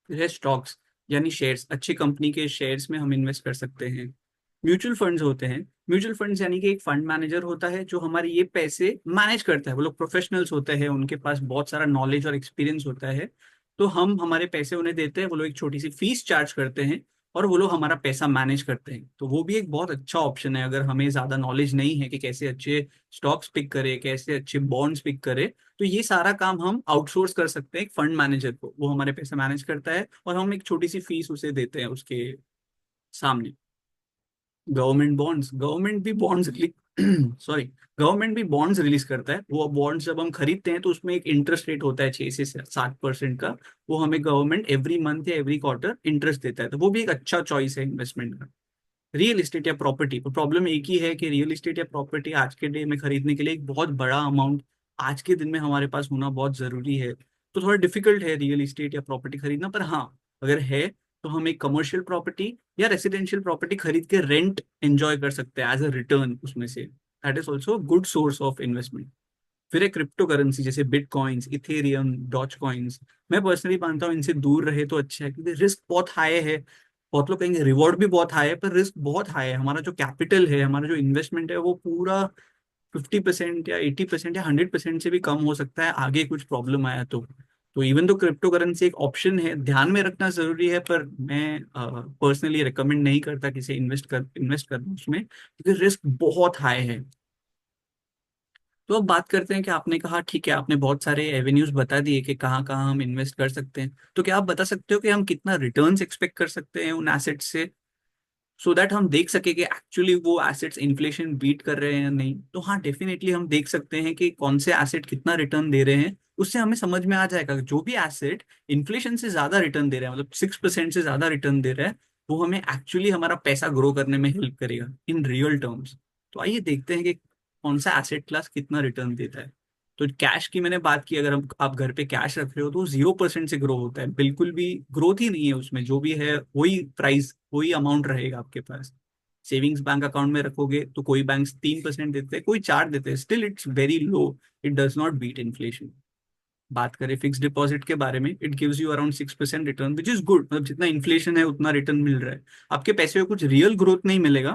फिर है स्टॉक्स, यानी शेयर्स, अच्छी कंपनी के शेयर्स में हम इन्वेस्ट कर सकते हैं। म्यूचुअल फंड्स होते हैं, म्यूचुअल फंड्स यानी कि एक फंड मैनेजर होता है जो हमारे ये पैसे मैनेज करता है। वो लोग प्रोफेशनल्स होते हैं, उनके पास बहुत सारा नॉलेज और एक्सपीरियंस होता है। तो हम हमारे पैसे उन्हें देते हैं, वो लोग एक छोटी सी फीस चार्ज करते हैं और वो लोग हमारा पैसा मैनेज करते हैं। तो वो भी एक बहुत अच्छा ऑप्शन है अगर हमें ज्यादा नॉलेज नहीं है कि कैसे अच्छे स्टॉक्स पिक करें, कैसे अच्छे बॉन्ड्स पिक करें। तो ये सारा काम हम आउटसोर्स कर सकते हैं एक फंड मैनेजर को, वो हमारे पैसा मैनेज करता है और हम एक छोटी सी फीस उसे देते हैं उसके सामने। गवर्नमेंट बॉन्ड्स, गवर्नमेंट भी बॉन्ड्स सॉरी, गवर्नमेंट भी बॉन्ड्स रिलीज करता है। वो बॉन्ड्स जब हम खरीदते हैं तो उसमें एक इंटरेस्ट रेट होता है 6 से 7% का। वो हमें गवर्नमेंट एवरी मंथ या एवरी क्वार्टर इंटरेस्ट देता है, तो वो भी एक अच्छा चॉइस है इन्वेस्टमेंट का। रियल इस्टेट या प्रॉपर्टी, तो प्रॉब्लम एक ही है कि रियल इस्टेट या प्रॉपर्टी आज के डे में खरीदने के लिए एक बहुत बड़ा अमाउंट आज के दिन में हमारे पास होना बहुत जरूरी है। तो थोड़ा डिफिकल्ट है रियल इस्टेट या प्रॉपर्टी खरीदना, पर हाँ अगर है तो हम एक कमर्शियल प्रॉपर्टी या रेसिडेंशियल प्रॉपर्टी खरीद के रेंट एंजॉय कर सकते हैं एज अ रिटर्न उसमें से। That is also good source of investment. फिर एक क्रिप्टो करेंसी जैसे बिटकॉइंस, इथेरियम, डॉज कॉइंस, मैं पर्सनली मानता हूँ इनसे दूर रहे तो अच्छा है, क्योंकि रिस्क बहुत हाई है। बहुत लोग कहेंगे रिवॉर्ड भी बहुत हाई है, पर रिस्क बहुत हाई है। हमारा जो कैपिटल है, हमारा जो इन्वेस्टमेंट है, वो पूरा 50% या 80% या 100% से भी कम हो सकता है आगे कुछ प्रॉब्लम आया तो इवन तो क्रिप्टो करेंसी एक ऑप्शन है, ध्यान में रखना जरूरी है, पर मैं पर्सनली रिकमेंड नहीं करता किसी इन्वेस्ट करना उसमें, क्योंकि रिस्क बहुत हाई है। तो अब बात करते हैं कि आपने कहा ठीक है, आपने बहुत सारे एवेन्यूज बता दिए कि कहाँ कहाँ हम इन्वेस्ट कर सकते हैं। तो क्या आप बता सकते हो कि हम कितना रिटर्न्स एक्सपेक्ट कर सकते हैं उन एसेट्स से, सो दैट हम देख सके कि एक्चुअली वो एसेट्स इन्फ्लेशन बीट कर रहे हैं या नहीं। तो हाँ, डेफिनेटली हम देख सकते हैं कि कौन से एसेट कितना रिटर्न दे रहे हैं। उससे हमें समझ में आ जाएगा कि जो भी एसेट इन्फ्लेशन से ज्यादा रिटर्न दे रहा है, मतलब 6% से ज्यादा रिटर्न दे रहा है, वो हमें एक्चुअली हमारा पैसा ग्रो करने में हेल्प करेगा इन रियल टर्म्स। तो आइए देखते हैं कि कौन सा एसेट क्लास कितना रिटर्न देता है। तो कैश की मैंने बात की, अगर हम आप घर पे कैश रख रहे हो तो 0% से ग्रो होता है, बिल्कुल भी ग्रोथ ही नहीं है उसमें। जो भी है वही प्राइस, वही अमाउंट रहेगा आपके पास। सेविंग्स बैंक अकाउंट में रखोगे तो कोई बैंक 3% देते हैं, कोई 4 देते हैं, still it's very low, it does not beat inflation. बात करें फिक्स डिपॉजिट के बारे में, it gives you around 6% return, which is good. मतलब जितना इन्फ्लेशन है उतना रिटर्न मिल रहा है। आपके पैसे में कुछ रियल ग्रोथ नहीं मिलेगा,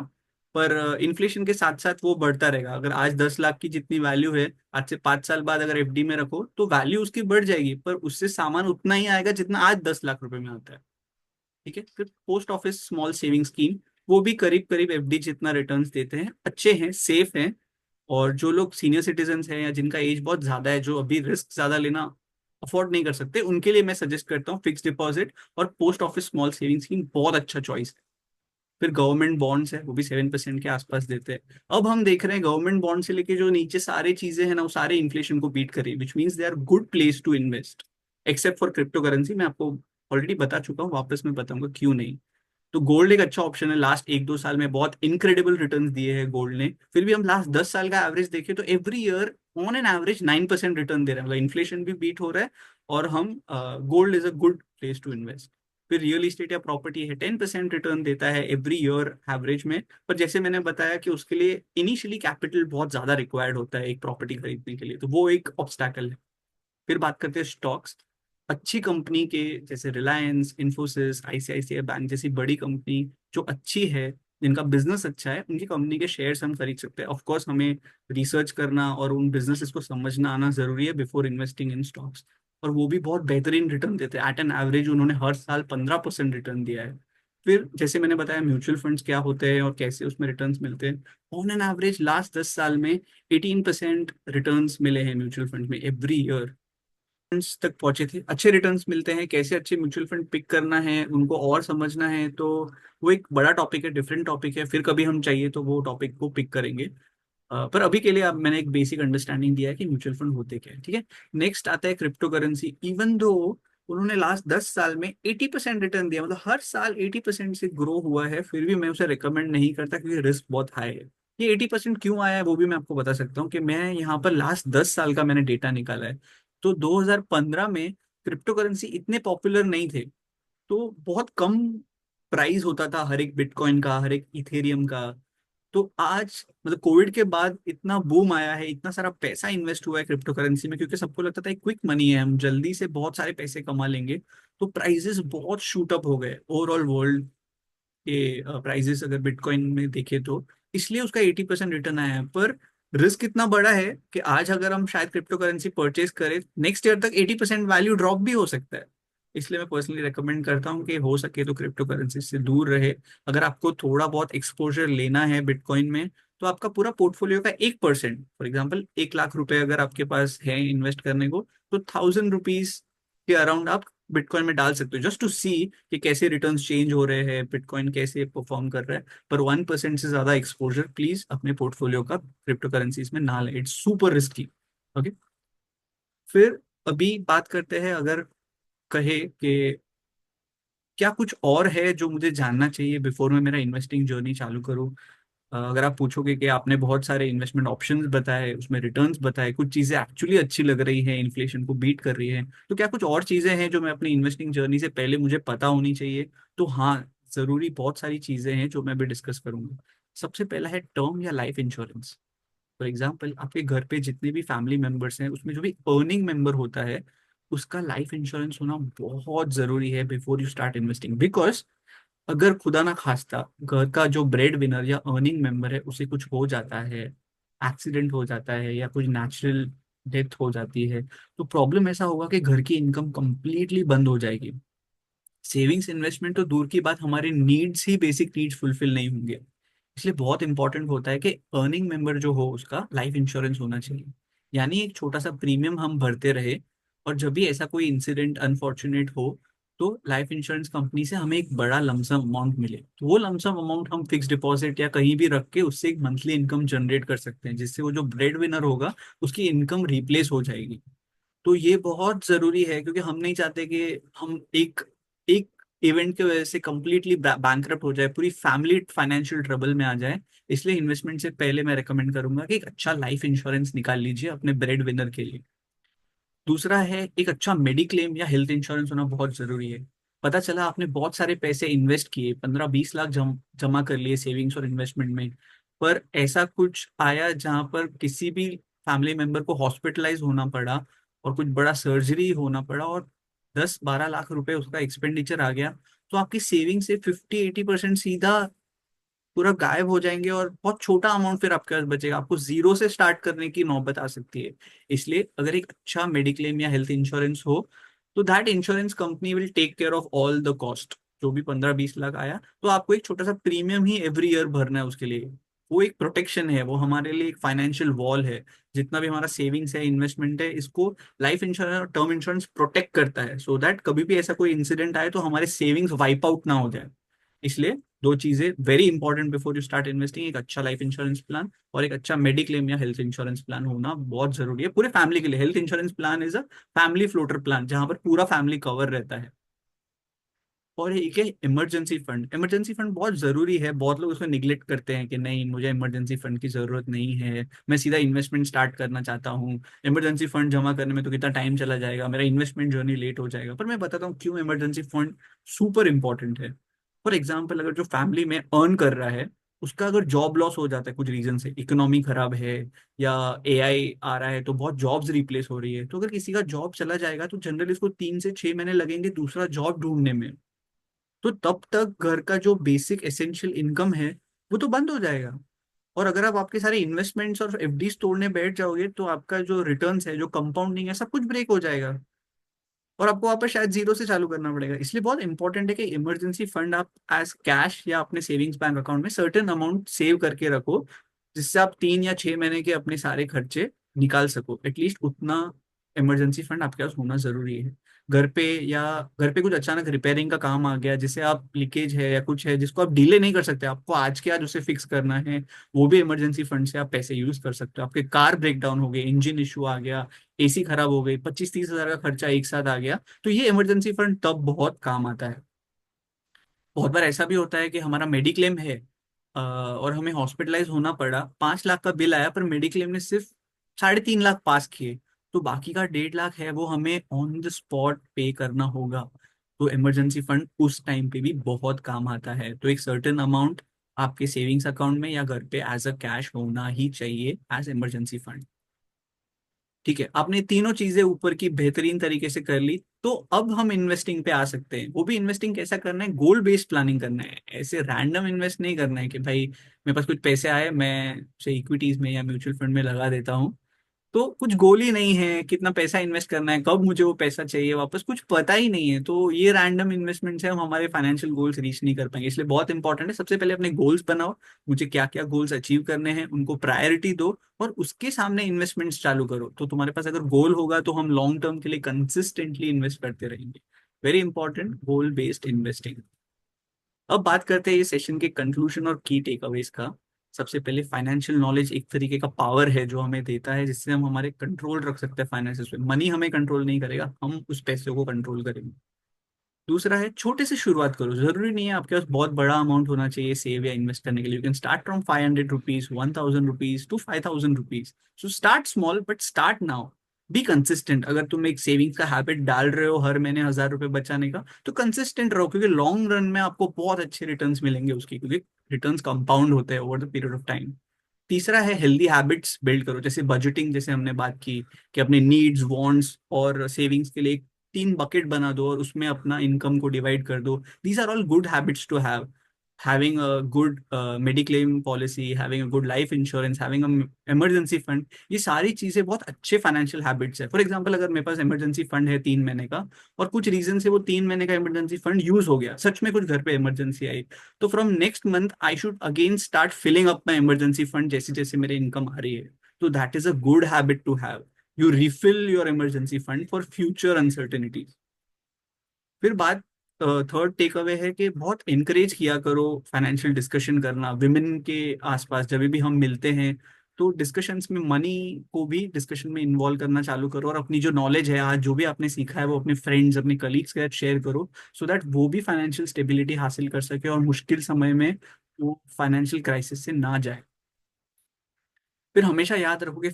पर इन्फ्लेशन के साथ साथ वो बढ़ता रहेगा। अगर आज 10 लाख की जितनी वैल्यू है, आज से 5 साल बाद अगर एफडी में रखो तो वैल्यू उसकी बढ़ जाएगी, पर उससे सामान उतना ही आएगा जितना आज 10 लाख रुपए में आता है। ठीक है। फिर post office small saving scheme, वो भी करीब करीब एफडी जितना रिटर्न्स देते हैं, अच्छे हैं, सेफ हैं। और जो लोग सीनियर सिटीजन हैं या जिनका एज बहुत ज्यादा है, जो अभी रिस्क ज्यादा लेना अफोर्ड नहीं कर सकते, उनके लिए मैं सजेस्ट करता हूँ फिक्स डिपॉजिट और post office small saving scheme, बहुत अच्छा चॉइस है। फिर गवर्नमेंट बॉन्ड्स है, वो भी 7% के आसपास देते हैं। अब हम देख रहे हैं गवर्नमेंट बॉन्ड से लेके जो नीचे सारे चीजें हैं ना, वो सारे इन्फ्लेशन को बीट करें, which means they are good place to invest, except for cryptocurrency. मैं आपको ऑलरेडी बता चुका हूँ, वापस मैं बताऊंगा क्यों नहीं। तो गोल्ड एक अच्छा ऑप्शन है। लास्ट 1-2 साल में बहुत इनक्रेडिबल रिटर्न्स दिए हैं गोल्ड ने। फिर भी हम लास्ट 10 साल का एवरेज देखें तो every year on an average 9% return दे रहे हैं, मतलब इन्फ्लेशन भी बीट हो रहा है। और हम gold is a good place to invest. फिर रियल इस्टेट या प्रॉपर्टी है, 10% रिटर्न देता है एवरी ईयर एवरेज में। पर जैसे मैंने बताया कि उसके लिए इनिशियली कैपिटल बहुत ज्यादा रिक्वायर्ड होता है एक प्रॉपर्टी खरीदने के लिए, तो वो एक ऑब्स्टैकल है। फिर बात करते हैं स्टॉक्स। अच्छी कंपनी के जैसे रिलायंस, इन्फोसिस, आईसीआईसीआई बैंक जैसी बड़ी कंपनी जो अच्छी है, जिनका बिजनेस अच्छा है, उनकी कंपनी के शेयर्स हम खरीद सकते हैं। ऑफ कोर्स हमें रिसर्च करना और उन बिजनेसेस को समझना आना जरूरी है बिफोर इन्वेस्टिंग इन स्टॉक्स। और वो भी बहुत बेहतरीन रिटर्न देते हैं। एट एन एवरेज उन्होंने हर साल 15% रिटर्न दिया है। फिर जैसे मैंने बताया म्यूचुअल फंड्स क्या होते हैं और कैसे उसमें रिटर्न्स मिलते हैं। ऑन एन एवरेज लास्ट 10 साल में 18% रिटर्न्स मिले हैं म्यूचुअल फंड में एवरी ईयर। तक पहुंचे थे। अच्छे रिटर्न्स मिलते हैं, कैसे अच्छे म्यूचुअल फंड पिक करना है, उनको और समझना है, तो वो एक बड़ा टॉपिक है, डिफरेंट टॉपिक है। फिर कभी हम चाहिए तो वो टॉपिक को पिक करेंगे। पर अभी के लिए अब मैंने एक बेसिक अंडरस्टैंडिंग दिया है कि म्यूचुअल फंड होते क्या है। ठीक है। नेक्स्ट आता है क्रिप्टो करेंसी। इवन दो उन्होंने लास्ट 10 साल में 80% रिटर्न दिया, मतलब हर साल 80% से ग्रो हुआ है, फिर भी मैं उसे रिकमेंड नहीं करता क्योंकि रिस्क बहुत हाई है। ये 80% क्यों आया है वो भी मैं आपको बता सकता हूँ, कि मैं यहाँ पर लास्ट 10 साल का मैंने डेटा निकाला है। तो 2015 में क्रिप्टो करेंसी इतने पॉपुलर नहीं थे, तो बहुत कम प्राइस होता था हर एक बिटकॉइन का, हर एक इथेरियम का। तो आज मतलब कोविड के बाद इतना बूम आया है, इतना सारा पैसा इन्वेस्ट हुआ है क्रिप्टो करेंसी में, क्योंकि सबको लगता था क्विक मनी है, हम जल्दी से बहुत सारे पैसे कमा लेंगे। तो प्राइजेस बहुत शूट अप हो गए ओवरऑल वर्ल्ड के प्राइजेस अगर बिटकॉइन में देखें तो, इसलिए उसका 80% रिटर्न आया है। पर रिस्क इतना बड़ा है कि आज अगर हम शायद क्रिप्टो करेंसी परचेज करें, नेक्स्ट ईयर तक 80% वैल्यू ड्रॉप भी हो सकता है। इसलिए मैं पर्सनली रेकमेंड करता हूँ कि हो सके तो क्रिप्टो करेंसी से दूर रहे। अगर आपको थोड़ा बहुत एक्सपोजर लेना है बिटकॉइन में, तो आपका पूरा पोर्टफोलियो का 1%, फॉर एग्जाम्पल 1 लाख रुपए अगर आपके पास है इन्वेस्ट करने को, तो 1000 रुपीज के अराउंड आप बिटकॉइन में डाल सकते हो, जस्ट टू सी कि कैसे रिटर्न्स चेंज हो रहे हैं, बिटकॉइन कैसे परफॉर्म कर रहा है। पर 1% से ज्यादा एक्सपोजर प्लीज अपने पोर्टफोलियो का क्रिप्टो करेंसीज में ना लें, इट्स सुपर रिस्की। ओके, फिर अभी बात करते हैं, अगर कहे कि क्या कुछ और है जो मुझे जानना चाहिए बिफोर मैं मेरा इन्वेस्टिंग जर्नी चालू करूं। अगर आप पूछोगे कि आपने बहुत सारे इन्वेस्टमेंट ऑप्शंस बताए, उसमें रिटर्न्स बताए, कुछ चीजें एक्चुअली अच्छी लग रही है, इन्फ्लेशन को बीट कर रही है, तो क्या कुछ और चीजें हैं जो मैं अपनी इन्वेस्टिंग जर्नी से पहले मुझे पता होनी चाहिए? तो हाँ, जरूरी बहुत सारी चीजें हैं जो मैं भी डिस्कस करूंगा। सबसे पहला है टर्म या लाइफ इंश्योरेंस। फॉर एग्जाम्पल, आपके घर पे जितने भी फैमिली मेंबर्स हैं, उसमें जो भी अर्निंग मेंबर होता है, उसका लाइफ इंश्योरेंस होना बहुत जरूरी है before you start investing. Because अगर खुदा ना खास्ता घर का जो ब्रेड विनर या अर्निंग मेंबर है उसे कुछ हो जाता है, एक्सीडेंट हो जाता है या कुछ नेचुरल डेथ हो जाती है, तो प्रॉब्लम ऐसा होगा कि घर की इनकम कंप्लीटली बंद हो जाएगी। सेविंग्स इन्वेस्टमेंट तो दूर की बात, हमारे नीड्स ही बेसिक नीड्स फुलफिल नहीं होंगे। इसलिए बहुत इंपॉर्टेंट होता है कि अर्निंग मेंबर जो हो उसका लाइफ इंश्योरेंस होना चाहिए। यानी एक छोटा सा प्रीमियम हम भरते रहे, और जब भी ऐसा कोई इंसिडेंट अनफॉर्चुनेट हो, तो लाइफ इंश्योरेंस कंपनी से हमें एक बड़ा लमसम अमाउंट मिले, तो वो लमसम अमाउंट हम फिक्स डिपॉजिट या कहीं भी रख के उससे एक मंथली इनकम जनरेट कर सकते हैं, जिससे वो जो ब्रेड विनर होगा उसकी इनकम रिप्लेस हो जाएगी। तो ये बहुत जरूरी है, क्योंकि हम नहीं चाहते कि हम एक एक इवेंट की वजह से कंप्लीटली बैंकरप्ट हो जाए, पूरी फैमिली फाइनेंशियल ट्रबल में आ जाए। इसलिए इन्वेस्टमेंट से पहले मैं रेकमेंड करूंगा कि एक अच्छा लाइफ इंश्योरेंस निकाल लीजिए अपने ब्रेड विनर के लिए। दूसरा है, एक अच्छा मेडिक्लेम या हेल्थ इंश्योरेंस होना बहुत जरूरी है। पता चला आपने बहुत सारे पैसे इन्वेस्ट किए, 15-20 लाख जमा कर लिए सेविंग्स और इन्वेस्टमेंट में, पर ऐसा कुछ आया जहां पर किसी भी फैमिली मेंबर को हॉस्पिटलाइज होना पड़ा और कुछ बड़ा सर्जरी होना पड़ा, और 10-12 लाख रुपए उसका एक्सपेंडिचर आ गया, तो आपकी सेविंग से 50-80% सीधा पूरा गायब हो जाएंगे, और बहुत छोटा अमाउंट फिर आपके पास बचेगा, आपको जीरो से स्टार्ट करने की नौबत आ सकती है। इसलिए अगर एक अच्छा मेडिक्लेम या हेल्थ इंश्योरेंस हो, तो that insurance company will take care of all the cost. जो भी 15-20 लाख आया, तो आपको एक छोटा सा प्रीमियम ही एवरी ईयर भरना है उसके लिए। वो एक प्रोटेक्शन है, वो हमारे लिए एक फाइनेंशियल वॉल है। जितना भी हमारा सेविंग्स है, इन्वेस्टमेंट है, इसको लाइफ इंश्योरेंस और टर्म इंश्योरेंस प्रोटेक्ट करता है, सो दैट कभी भी ऐसा कोई इंसिडेंट आए तो हमारे सेविंग्स वाइप आउट ना हो जाए। इसलिए दो चीजें very important before you start investing, एक अच्छा लाइफ इंश्योरेंस प्लान और एक अच्छा मेडिक्लेम या हेल्थ इंश्योरेंस प्लान होना बहुत जरूरी है पूरे फैमिली के लिए। Health insurance plan is a family floater plan, जहां पर पूरा फैमिली कवर रहता है। और एक है इमरजेंसी फंड। इमरजेंसी फंड बहुत जरूरी है, बहुत लोग उसको निग्लेक्ट करते हैं कि नहीं, मुझे इमरजेंसी फंड की जरूरत नहीं है, मैं सीधा इन्वेस्टमेंट स्टार्ट करना चाहता हूँ, इमरजेंसी फंड जमा करने में तो कितना टाइम चला जाएगा, मेरा इन्वेस्टमेंट जर्नी लेट हो जाएगा। पर मैं बताता हूँ क्यों इमरजेंसी फंड सुपर इंपॉर्टेंट है। फॉर एग्जाम्पल, अगर जो फैमिली में अर्न कर रहा है, उसका अगर जॉब लॉस हो जाता है कुछ रीजन से, इकोनॉमी खराब है या एआई आ रहा है तो बहुत जॉब्स रिप्लेस हो रही है, तो अगर किसी का जॉब चला जाएगा तो जनरली उसको 3 से 6 महीने लगेंगे दूसरा जॉब ढूंढने में। तो तब तक घर का जो बेसिक एसेंशियल इनकम है वो तो बंद हो जाएगा। और अगर आप आपके सारे इन्वेस्टमेंट्स और एफडीज तोड़ने बैठ जाओगे, तो आपका जो रिटर्न्स है, जो कंपाउंडिंग है, सब कुछ ब्रेक हो जाएगा, और आपको वापस शायद जीरो से चालू करना पड़ेगा। इसलिए बहुत इंपॉर्टेंट है कि इमरजेंसी फंड आप एज कैश या अपने सेविंग्स बैंक अकाउंट में सर्टेन अमाउंट सेव करके रखो, जिससे आप 3 या 6 महीने के अपने सारे खर्चे निकाल सको। एटलीस्ट उतना इमरजेंसी फंड आपके पास होना जरूरी है। घर पे या घर पे कुछ अचानक रिपेयरिंग का काम आ गया, जिसे आप लीकेज है या कुछ है जिसको आप डिले नहीं कर सकते, आपको आज के आज उसे फिक्स करना है, वो भी इमरजेंसी फंड से आप पैसे यूज कर सकते हो। आपके कार ब्रेक डाउन हो गए, इंजन इशू आ गया, एसी खराब हो गई, 25-30 हजार का खर्चा एक साथ आ गया, तो ये इमरजेंसी फंड तब बहुत काम आता है। बहुत बार ऐसा भी होता है कि हमारा मेडिक्लेम है, और हमें हॉस्पिटलाइज होना पड़ा, 5 लाख का बिल आया, पर मेडिक्लेम ने सिर्फ 3.5 लाख पास किए, तो बाकी का 1.5 लाख है वो हमें ऑन द स्पॉट पे करना होगा। तो इमरजेंसी फंड उस टाइम पे भी बहुत काम आता है। तो एक सर्टेन अमाउंट आपके सेविंग्स अकाउंट में या घर पे एज अ कैश होना ही चाहिए एज इमरजेंसी फंड। ठीक है, आपने तीनों चीजें ऊपर की बेहतरीन तरीके से कर ली, तो अब हम इन्वेस्टिंग पे आ सकते हैं। वो भी इन्वेस्टिंग कैसा करना है, गोल बेस्ड प्लानिंग करना है। ऐसे रैंडम इन्वेस्ट नहीं करना है कि भाई मेरे पास कुछ पैसे आए, मैं से इक्विटीज में या म्यूचुअल फंड में लगा देता हूँ। तो कुछ गोल ही नहीं है, कितना पैसा इन्वेस्ट करना है, कब मुझे वो पैसा चाहिए वापस, कुछ पता ही नहीं है, तो ये रैंडम इन्वेस्टमेंट से हम हमारे फाइनेंशियल गोल्स रीच नहीं कर पाएंगे। इसलिए बहुत इंपॉर्टेंट है, सबसे पहले अपने गोल्स बनाओ, मुझे क्या क्या गोल्स अचीव करने हैं उनको प्रायोरिटी दो, और उसके सामने इन्वेस्टमेंट्स चालू करो। तो तुम्हारे पास अगर गोल होगा तो हम लॉन्ग टर्म के लिए कंसिस्टेंटली इन्वेस्ट करते रहेंगे। वेरी इंपॉर्टेंट, गोल बेस्ड इन्वेस्टिंग। अब बात करते हैं ये सेशन के कंक्लूजन और की टेक अवेज का। सबसे पहले फाइनेंशियल नॉलेज एक तरीके का पावर है जो हमें देता है, जिससे हम हमारे कंट्रोल रख सकते हैं फाइनेंसेस पे। मनी हमें कंट्रोल नहीं करेगा, हम उस पैसे को कंट्रोल करेंगे। दूसरा है, छोटे से शुरुआत करो। जरूरी नहीं है आपके पास बहुत बड़ा अमाउंट होना चाहिए सेव या इन्वेस्ट करने के लिए। You can start from 500 rupees, 1000 rupees to 5000 rupees. So start small but start now. Be consistent. अगर तुम एक सेविंग्स का हैबिट डाल रहे हो हर महीने 1000 रुपए बचाने का, तो कंसिस्टेंट रहो, क्योंकि लॉन्ग रन में आपको बहुत अच्छे रिटर्न्स मिलेंगे उसकी, क्योंकि रिटर्न्स कंपाउंड होते हैं over the period of time. तीसरा है, हेल्दी हैबिट्स बिल्ड करो, जैसे बजटिंग, जैसे हमने बात की कि अपने नीड्स, वांट्स और सेविंग्स के लिए एक 3 बकेट बना दो और उसमें अपना इनकम को डिवाइड कर दो। These are all good habits to have. Having a good mediclaim policy, having a good life insurance, having a emergency fund, ये सारी चीजें बहुत अच्छे फाइनेंशियल हैबिट्स है। फॉर एग्जांपल, अगर मेरे पास इमरजेंसी फंड है 3 महीने का, और कुछ रीजन से वो 3 महीने का इमरजेंसी फंड यूज हो गया, सच में कुछ घर पे इमरजेंसी आई, तो from next month I should again start filling up my emergency fund जैसे जैसे मेरे इनकम आ रही है। तो that is a good habit to have. You refill your emergency fund for future uncertainties. फिर बात, थर्ड टेक अवे है कि बहुत इनकरेज किया करो फाइनेंशियल डिस्कशन करना विमेन के आसपास। जब भी हम मिलते हैं तो डिस्कशंस में मनी को भी डिस्कशन में इन्वॉल्व करना चालू करो, और अपनी जो नॉलेज है आज, जो भी आपने सीखा है, वो अपने फ्रेंड्स, अपने कलीग्स के साथ शेयर करो, सो दैट वो भी फाइनेंशियल स्टेबिलिटी हासिल कर सके और मुश्किल समय में वो फाइनेंशियल क्राइसिस से ना जाए। फिर हमेशा याद रखो कि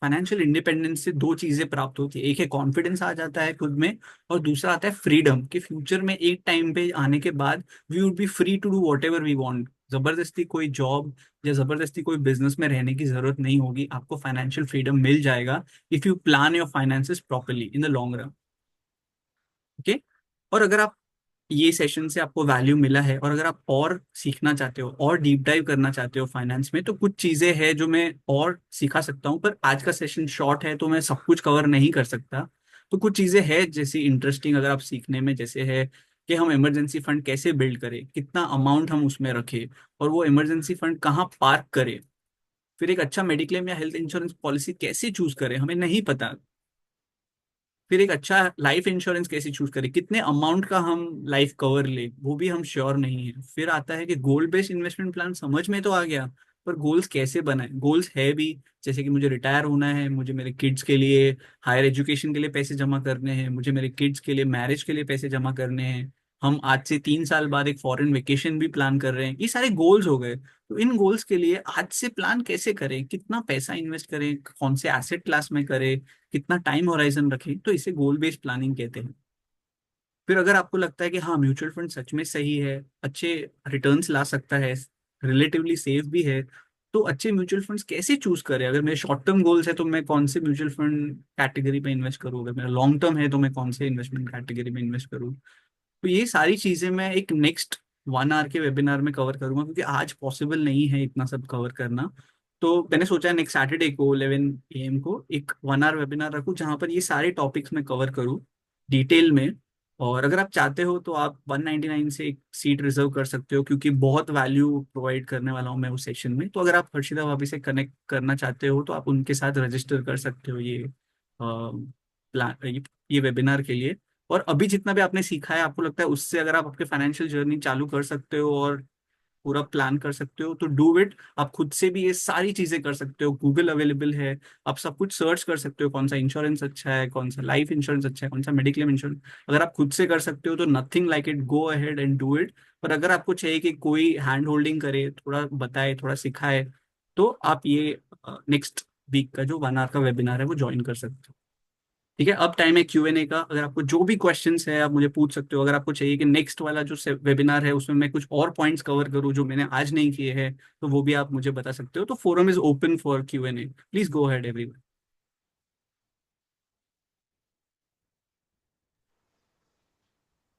फाइनेंशियल इंडिपेंडेंस से 2 चीजें प्राप्त होती है। एक है कॉन्फिडेंस आ जाता है खुद में, और दूसरा आता है फ्रीडम, कि फ्यूचर में एक टाइम पे आने के बाद we would be free to do whatever we want. जबरदस्ती कोई जॉब या जबरदस्ती कोई बिजनेस में रहने की जरूरत नहीं होगी, आपको फाइनेंशियल फ्रीडम मिल जाएगा if you plan your finances properly in the long run. Okay. और अगर आप, ये सेशन से आपको वैल्यू मिला है, और अगर आप और सीखना चाहते हो और डीप डाइव करना चाहते हो फाइनेंस में, तो कुछ चीजें हैं जो मैं और सिखा सकता हूँ, पर आज का सेशन शॉर्ट है तो मैं सब कुछ कवर नहीं कर सकता। तो कुछ चीजें हैं जैसी इंटरेस्टिंग अगर आप सीखने में, जैसे है कि हम इमरजेंसी फंड कैसे बिल्ड करें, कितना अमाउंट हम उसमें रखें, और वो इमरजेंसी फंड कहाँ पार्क करें। फिर एक अच्छा मेडिक्लेम या हेल्थ इंश्योरेंस पॉलिसी कैसे चूज करें, हमें नहीं पता। फिर एक अच्छा लाइफ इंश्योरेंस कैसे चूज करें, कितने अमाउंट का हम लाइफ कवर ले, वो भी हम श्योर नहीं है। फिर आता है कि गोल बेस्ड इन्वेस्टमेंट प्लान समझ में तो आ गया, पर गोल्स कैसे बनाए। गोल्स है भी, जैसे कि मुझे रिटायर होना है, मुझे मेरे किड्स के लिए हायर एजुकेशन के लिए पैसे जमा करने हैं, मुझे मेरे किड्स के लिए मैरिज के लिए पैसे जमा करने हैं, हम आज से 3 साल बाद एक फॉरेन वेकेशन भी प्लान कर रहे हैं। ये सारे गोल्स हो गए। तो इन गोल्स के लिए आज से प्लान कैसे करें, कितना पैसा इन्वेस्ट करें, कौन से एसेट क्लास में करें, कितना टाइम होराइजन रखें, तो इसे गोल बेस्ड प्लानिंग कहते हैं। फिर अगर आपको लगता है कि हाँ म्यूचुअल फंड सच में सही है, अच्छे रिटर्न्स ला सकता है, रिलेटिवली सेफ भी है, तो अच्छे म्यूचुअल फंड्स कैसे चूज करें। अगर मेरे शॉर्ट टर्म गोल्स है तो मैं कौन से म्यूचुअल फंड कैटेगरी में इन्वेस्ट करूँ, अगर मेरा लॉन्ग टर्म है तो मैं कौन से इन्वेस्टमेंट कैटेगरी में इन्वेस्ट करूँ। तो ये सारी चीजें मैं एक नेक्स्ट 1 आवर के वेबिनार में कवर करूंगा, क्योंकि आज पॉसिबल नहीं है इतना सब कवर करना। तो मैंने सोचा नेक्स्ट सैटरडे को 11 AM को एक 1 आवर वेबिनार रखूं, जहां पर ये सारे टॉपिक्स मैं कवर करूं डिटेल में। और अगर आप चाहते हो तो आप 199 से एक सीट रिजर्व कर सकते हो, क्योंकि बहुत वैल्यू प्रोवाइड करने वाला हूं मैं उस सेशन में। तो अगर आप हर्षिता भाभी से कनेक्ट करना चाहते हो तो आप उनके साथ रजिस्टर कर सकते हो ये प्लान, ये वेबिनार के लिए। और अभी जितना भी आपने सीखा है, आपको लगता है उससे अगर आप आपके फाइनेंशियल जर्नी चालू कर सकते हो और पूरा प्लान कर सकते हो, तो डू इट। आप खुद से भी ये सारी चीजें कर सकते हो, गूगल अवेलेबल है, आप सब कुछ सर्च कर सकते हो, कौन सा इंश्योरेंस अच्छा है, कौन सा लाइफ इंश्योरेंस अच्छा है, कौन सा मेडिक्लेम इंश्योरेंस। अगर आप खुद से कर सकते हो तो nothing like it, go ahead and do it. पर अगर आपको चाहिए कि कोई हैंड होल्डिंग करे, थोड़ा बताए, थोड़ा सिखाए, तो आप ये नेक्स्ट वीक का जो 1 आवर का वेबिनार है वो ज्वाइन कर सकते हो। ठीक है, अब टाइम है Q&A का। अगर आपको जो भी क्वेश्चंस है आप मुझे पूछ सकते हो। अगर आपको चाहिए कि नेक्स्ट वाला जो वेबिनार है उसमें मैं कुछ और पॉइंट्स कवर करूं जो मैंने आज नहीं किए हैं, तो वो भी आप मुझे बता सकते हो। तो forum is open for Q&A, please go ahead everyone.